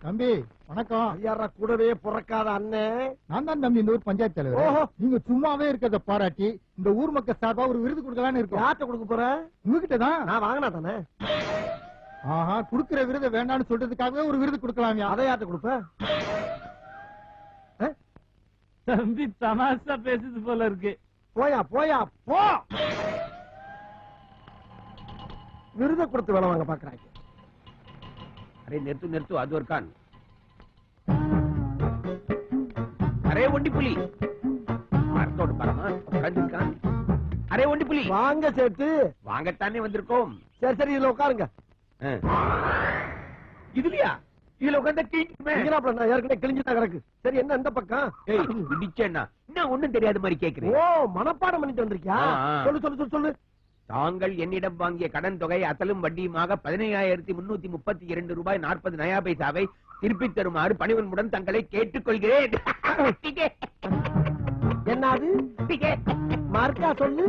தம்பி வணக்கம். ஐயாரா கூடவே பிறக்காத அண்ணன். நான் தான் தம்பி இந்த ஊர் பஞ்சாயத்து தலைவர். நீங்க சும்மாவே இருக்கிறத பாராட்டி இந்த ஊர் மக்கள் சார்பா ஒரு விருது கொடுக்கலான்னு இருக்கோம். யார்கிட்ட கொடுக்க போற? உங்ககிட்ட தான். நான் வாங்கினா தானே. ஆஹா, குடுக்கிற விருதை வேண்டாம்னு சொல்றதுக்காகவே ஒரு விருது கொடுக்கலாமியா? அதை யார்கிட்ட கொடுப்ப? தம்பி தமாஷா பேசுது போல இருக்கு. போயா போயா போ. விருதை கொடுத்து வேலை வாங்க பாக்குறாங்க. अरे निर्तु निर्तु அது ஒரு கான். அரே ஒண்டி புலி மரத்தோடு பரமா கண்டிக்கான். அரே ஒண்டி புலி வாங்க சேட்டு. வாங்கத்தானே வந்திருக்கோம். சரி சரி இதுல உட்காருங்க. இதுலயா? இதுல உட்கார்ந்தா டீக்குமே. நான் ஏற்கனவே கிழிஞ்சுதான் கிடக்கு. சரி என்ன இந்த பக்கம்? ஏய் இடிச்சேன்னா என்ன ஒண்ணும் தெரியாத மாதிரி கேக்குறேன். ஓ மனப்பாடம் பண்ணிட்டு வந்திருக்கியா? சொல்லு சொல்லு சொல்லு சொல்லு. தாங்கள் என்னிடம் வாங்கிய கடன் தொகை அசலும் வட்டியுமாக 15,332 ரூபாய் 40 நயா பைசாவை திருப்பித் தருமாறு பணிவன்புடன் தங்களை கேட்டுக்கொள்கிறேன். என்னது? மார்க்கா சொல்லு.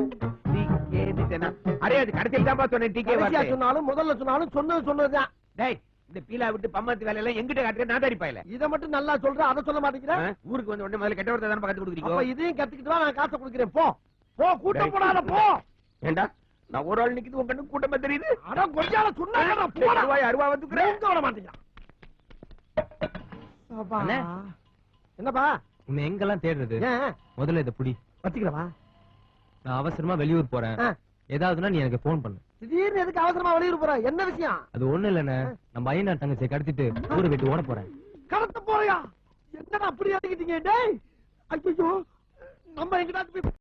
அரே அது கடைசியில் தான் சொன்னேன். டிகே சொன்னாலும் முதல்ல சொன்னாலும் சொன்னதுதான். டேய் இந்த பீலா விட்டு பம்மாத்து வேலை எல்லாம் எங்கிட்ட காட்டுற நான் தரிப்பாயில. இதை மட்டும் நல்லா சொல்ற, அதை சொல்ல மாட்டேங்கிறேன். ஊருக்கு வந்து உடனே முதல்ல கெட்ட வார்த்தை தானே கத்து கொடுக்குறீங்க. இதையும் கத்துக்கிட்டு நான் காசை கொடுக்கிறேன். போ போ, கூட்டம் போடாத போ. ஏண்டா நான் ஒரு ஆள் நிக்குது உங்க கண்ணு கூட்டமா தெரியுது. அட கொஞ்சால சொன்னா அருவா வந்துக்கிறேன். விட மாட்டேங்கிறான். என்னப்பா உன்னை எங்கெல்லாம் தேடுறது? முதல்ல இத புடி வச்சுக்கிறவா. நான் அவசரமா வெளியூர் போறேன். ஏதாவதுன்னா நீ எனக்கு போன் பண்ணு. திடீர்னு எதுக்கு அவசரமா வெளியூர் போற? என்ன விஷயம்? அது ஒண்ணு இல்லன்னு நம்ம ஐயனா தங்கச்சியை கடத்திட்டு ஊரை விட்டு ஓட போறேன். கடத்த போறியா? என்னடா அப்படி அடிக்கிட்டீங்க? டேய் ஐயோ நம்ம எங்கடா